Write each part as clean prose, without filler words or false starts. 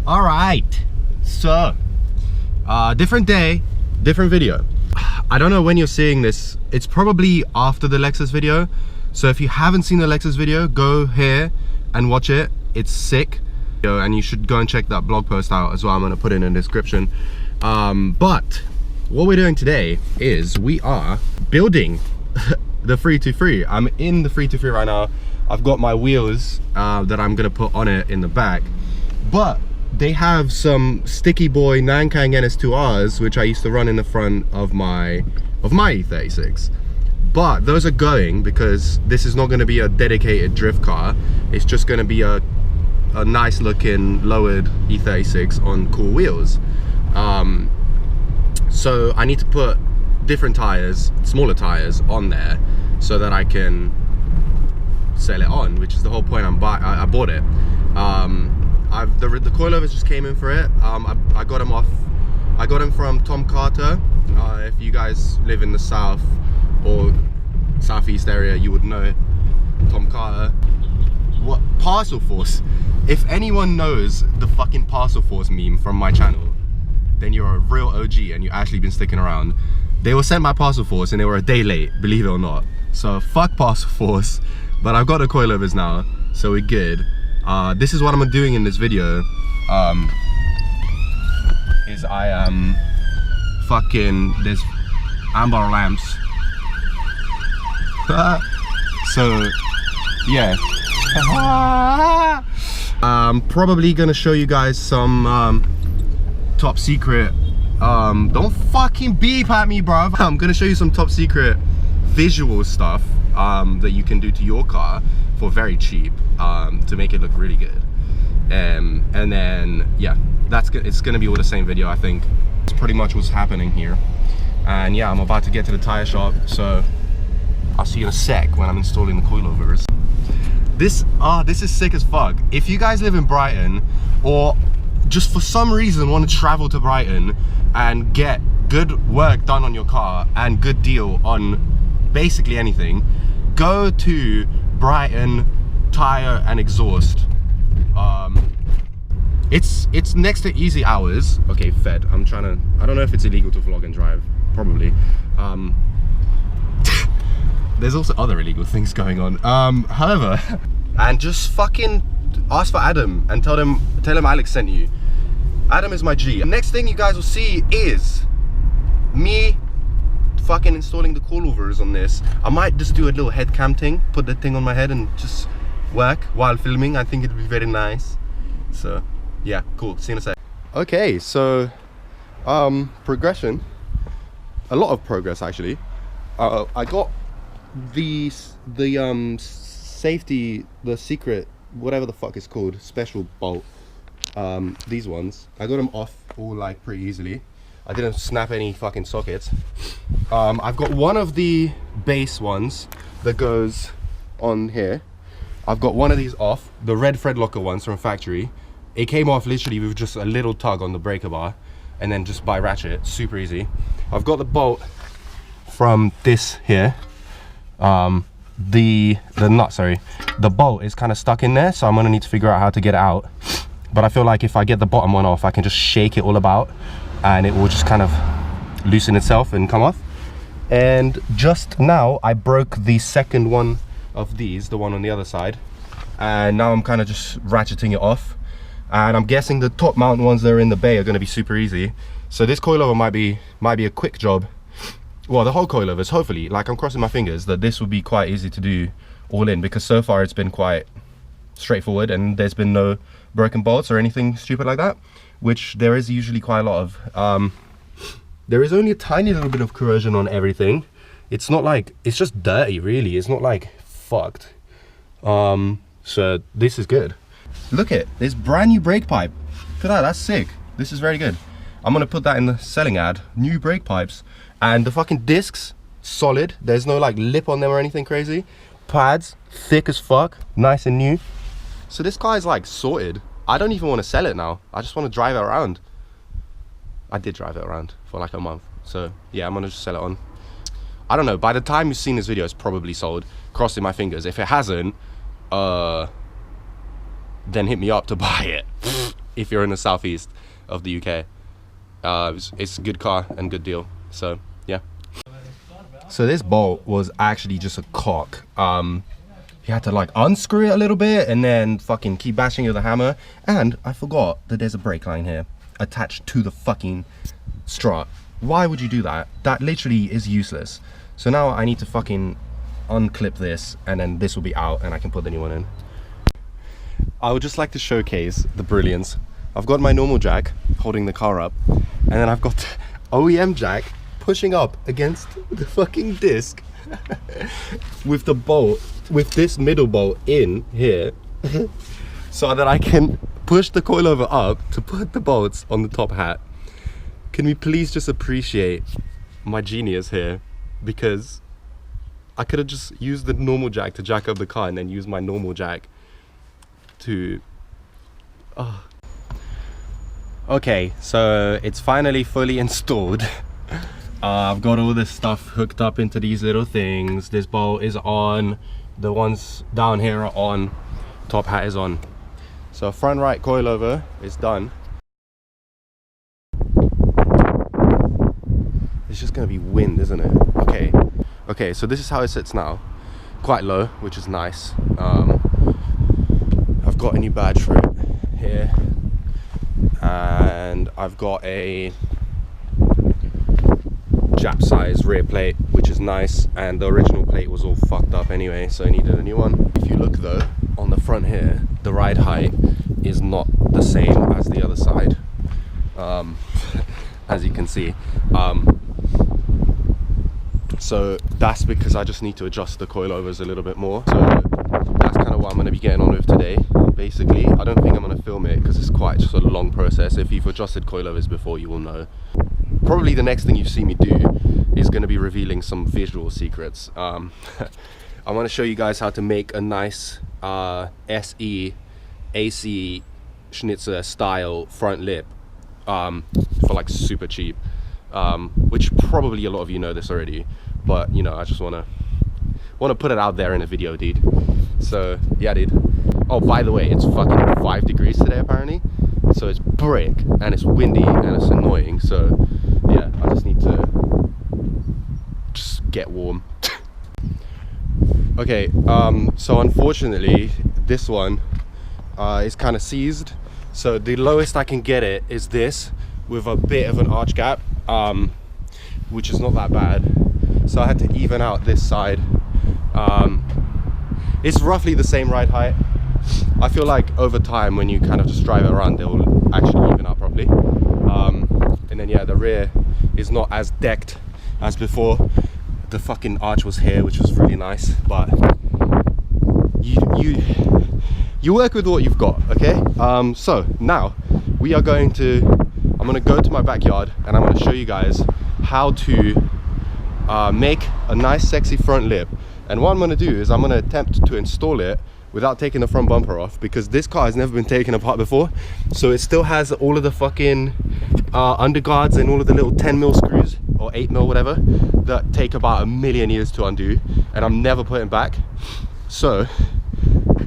All right, so different day, different video. I don't know when you're seeing this. It's probably after the Lexus video. So if you haven't seen the Lexus video, go here and watch it. It's sick. And you should go and check that blog post out as well. I'm gonna put it in the description. But what we're doing today is we are building the 323. I'm in the 323 right now. I've got my wheels that I'm gonna put on it in the back. But they have some sticky boy Nankang NS2Rs, which I used to run in the front of my E36. But those are going because this is not going to be a dedicated drift car. It's just going to be a nice looking lowered E36 on cool wheels. So I need to put different tires, smaller tires on there so that I can sell it on, which is the whole point. I bought it. The coilovers just came in for it. I got them from Tom Carter. If you guys live in the south or southeast area, you would know it. Tom Carter. What? Parcel Force. If anyone knows the fucking Parcel Force meme from my channel, then you're a real OG and you've actually been sticking around. They were sent by Parcel Force and they were a day late, believe it or not. So fuck Parcel Force. But I've got the coilovers now, so we're good. This is what I'm doing in this video. Is I am there's amber lamps. So yeah. I'm probably gonna show you guys some top secret. Don't fucking beep at me, bruv. I'm gonna show you some top secret visual stuff that you can do to your car for very cheap to make it look really good. And then yeah, it's gonna be all the same video. I think it's pretty much what's happening here. And yeah, I'm about to get to the tire shop, so I'll see you in a sec when I'm installing the coilovers. This is sick as fuck. If you guys live in Brighton or just for some reason want to travel to Brighton and get good work done on your car and good deal on basically anything, go to Brighton Tire and Exhaust. It's next to Easy Hours. Okay, Fed. I don't know if it's illegal to vlog and drive. Probably. There's also other illegal things going on. However, and just fucking ask for Adam and tell him Alex sent you. Adam is my G. Next thing you guys will see is me fucking installing the coilovers on this. I might just do a little head cam thing, put the thing on my head and just work while filming. I think it'd be very nice. So yeah, cool. See you in a sec. Okay, so progression. A lot of progress actually. I got the safety, the secret, whatever the fuck it's called, special bolt. These ones, I got them off all like pretty easily. I didn't snap any fucking sockets. I've got one of the base ones that goes on here. I've got one of these off, the red thread locker ones from factory. It came off literally with just a little tug on the breaker bar and then just by ratchet, super easy. I've got the bolt from this here. The bolt is kind of stuck in there, so I'm gonna need to figure out how to get it out. But I feel like if I get the bottom one off, I can just shake it all about and it will just kind of loosen itself and come off. And just now I broke the second one of these, the one on the other side, and now I'm kind of just ratcheting it off. And I'm guessing the top mount ones that are in the bay are going to be super easy. So this coilover might be a quick job. Well, the whole coilovers, hopefully, like I'm crossing my fingers that this will be quite easy to do all in, because so far it's been quite straightforward and there's been no broken bolts or anything stupid like that, which there is usually quite a lot of. There is only a tiny little bit of corrosion on everything. It's not like, it's just dirty really, it's not like fucked. So this is good. Look at this brand new brake pipe. Look at that, that's sick. This is very good. I'm gonna put that in the selling ad. New brake pipes. And the fucking discs, solid. There's no like lip on them or anything crazy. Pads, thick as fuck, nice and new. So this car is like sorted. I don't even want to sell it now. I just want to drive it around. I did drive it around for like a month. So yeah, I'm gonna just sell it on. I don't know, by the time you've seen this video, it's probably sold. Crossing my fingers. If it hasn't, then hit me up to buy it. if you're in the southeast of the UK. It's a good car and good deal. So yeah. So this bolt was actually just a cock. You had to like unscrew it a little bit and then fucking keep bashing it with a hammer. And I forgot that there's a brake line here attached to the fucking strut. Why would you do that? That literally is useless. So now I need to fucking unclip this, and then this will be out and I can put the new one in. I would just like to showcase the brilliance. I've got my normal jack holding the car up, and then I've got the OEM jack pushing up against the fucking disc with the bolt, with this middle bolt in here so that I can push the coilover up to put the bolts on the top hat. Can we please just appreciate my genius here? Because I could have just used the normal jack to jack up the car and then use my normal jack to... Okay, so it's finally fully installed. I've got all this stuff hooked up into these little things. This bolt is on, the ones down here are on, top hat is on. So front right coilover is done. It's just gonna be wind, isn't it? Okay, so this is how it sits now. Quite low, which is nice. I've got a new badge for it here, and I've got a Jap size rear plate, which is nice, and the original plate was all fucked up anyway, so I needed a new one. If you look though, on the front here, the ride height is not the same as the other side, as you can see. So that's because I just need to adjust the coilovers a little bit more. So that's kind of what I'm going to be getting on with today. Basically, I don't think I'm going to film it because it's quite just a long process. If you've adjusted coilovers before, you will know. Probably the next thing you see me do is going to be revealing some visual secrets. I want to show you guys how to make a nice SE AC Schnitzer style front lip for like super cheap, which probably a lot of you know this already, but you know, I just want to put it out there in a video, dude. So yeah, dude. Oh, by the way, it's fucking 5 degrees today apparently, so it's brick and it's windy and it's annoying. So yeah, I just need to just get warm. Okay, so unfortunately this one is kind of seized. So the lowest I can get it is this, with a bit of an arch gap, which is not that bad. So I had to even out this side. It's roughly the same ride height. I feel like over time, when you kind of just drive it around, they will actually even out properly. And then yeah, the rear is not as decked as before. The fucking arch was here, which was really nice, but you work with what you've got, okay? So now we are going to, I'm gonna go to my backyard and I'm gonna show you guys how to make a nice sexy front lip. And what I'm gonna do is I'm gonna attempt to install it without taking the front bumper off, because this car has never been taken apart before. So it still has all of the fucking underguards and all of the little 10mm screws, or 8mm, whatever, that take about 1,000,000 years to undo, and I'm never putting back. So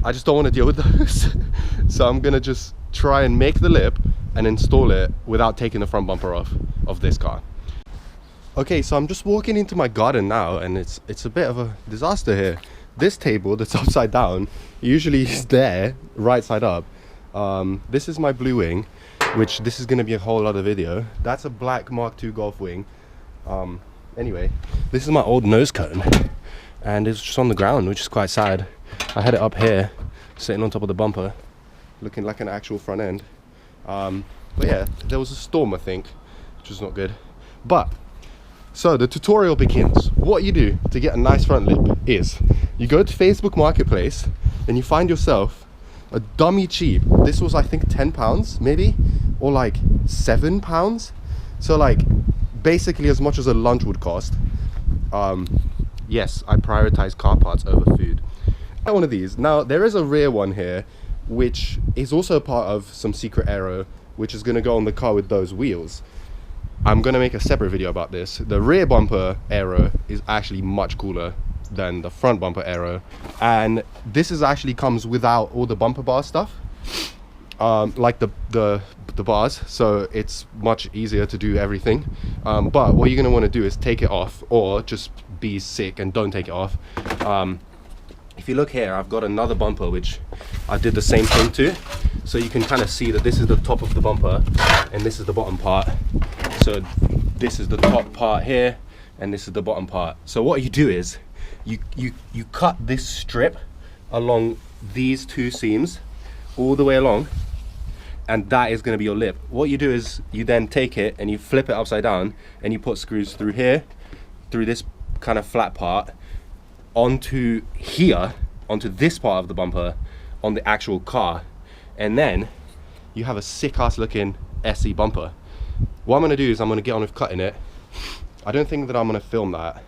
I just don't want to deal with those. So I'm gonna just try and make the lip and install it without taking the front bumper off of this car. Okay, so I'm just walking into my garden now, and it's a bit of a disaster here. This table that's upside down usually is there, right side up. This is my blue wing, which this is gonna be a whole other video. That's a black Mark II Golf wing. Anyway, this is my old nose cone, and it's just on the ground, which is quite sad. I had it up here, sitting on top of the bumper, looking like an actual front end. But yeah, there was a storm, I think, which was not good. But so the tutorial begins. What you do to get a nice front lip is you go to Facebook Marketplace and you find yourself a dummy cheap, this was I think £10 maybe, or like £7. So like basically as much as a lunch would cost. Yes, I prioritize car parts over food. I got one of these. Now there is a rear one here, which is also part of some secret aero, which is going to go on the car with those wheels. I'm going to make a separate video about this. The rear bumper aero is actually much cooler than the front bumper aero, and this is actually comes without all the bumper bar stuff. like the bars, so it's much easier to do everything. But what you're going to want to do is take it off, or just be sick and don't take it off. If you look here, I've got another bumper which I did the same thing to, so you can kind of see that this is the top of the bumper and this is the bottom part. So this is the top part here and this is the bottom part. So what you do is you cut this strip along these two seams all the way along, and that is going to be your lip. What you do is you then take it and you flip it upside down and you put screws through here, through this kind of flat part, onto here, onto this part of the bumper, on the actual car, and then you have a sick ass looking SE bumper. What I'm going to do is I'm going to get on with cutting it. I don't think that I'm going to film that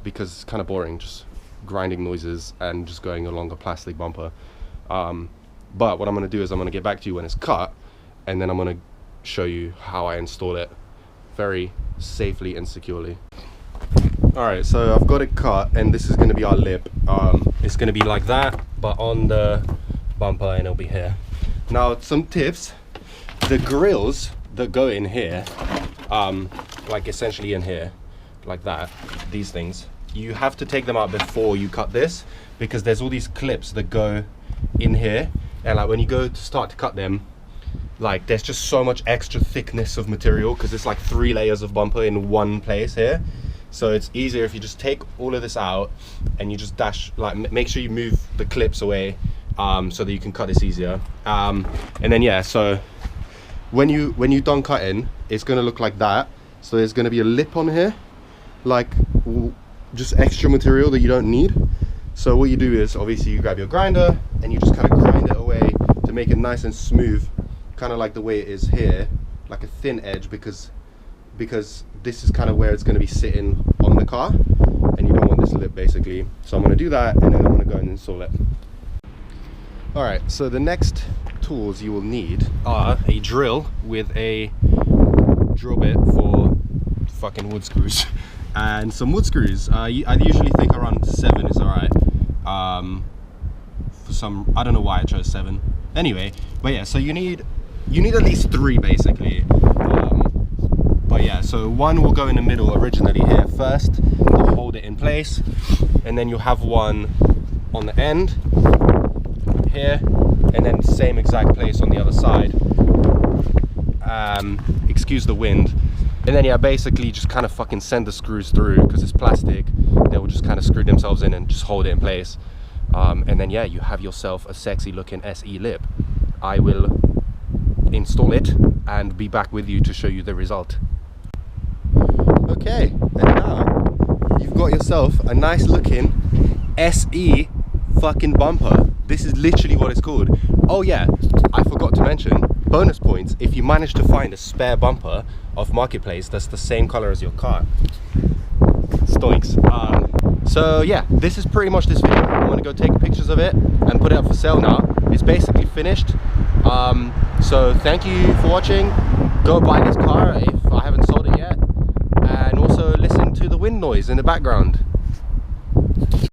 because it's kind of boring, just grinding noises and just going along a plastic bumper. But what I'm going to do is I'm going to get back to you when it's cut, and then I'm going to show you how I install it very safely and securely. Alright, so I've got it cut, and this is going to be our lip. It's going to be like that, but on the bumper, and it'll be here. Now, some tips. The grills that go in here, like essentially in here, like that, these things, you have to take them out before you cut this, because there's all these clips that go in here, and like when you go to start to cut them, like there's just so much extra thickness of material because it's like 3 layers of bumper in one place here. So it's easier if you just take all of this out and you just make sure you move the clips away, so that you can cut this easier. And then yeah, so when you're done cutting, it's going to look like that. So there's going to be a lip on here, like just extra material that you don't need. So what you do is obviously you grab your grinder and you just kind of grind it away to make it nice and smooth, kind of like the way it is here, like a thin edge, because this is kind of where it's going to be sitting on the car, and you don't want this lip basically. So I'm going to do that, and then I'm going to go and install it. Alright, so the next tools you will need are a drill with a drill bit for fucking wood screws and some wood screws. I usually think around 7 is alright. For some, I don't know why I chose 7. Anyway, but yeah, so you need at least 3 basically. But yeah, so one will go in the middle originally here first to hold it in place, and then you'll have one on the end here, and then same exact place on the other side. Excuse the wind. And then yeah, basically just kind of fucking send the screws through, because it's plastic. They will just kind of screw themselves in and just hold it in place. And then yeah, you have yourself a sexy looking SE lip. I will install it and be back with you to show you the result. Okay, and now you've got yourself a nice looking SE fucking bumper. This is literally what it's called. Oh yeah, I forgot to mention, bonus points if you manage to find a spare bumper off Marketplace that's the same color as your car. Stoinks. So yeah, this is pretty much this video. I'm gonna go take pictures of it and put it up for sale now. It's basically finished. So thank you for watching. Go buy this car if I haven't sold it yet, and also listen to the wind noise in the background.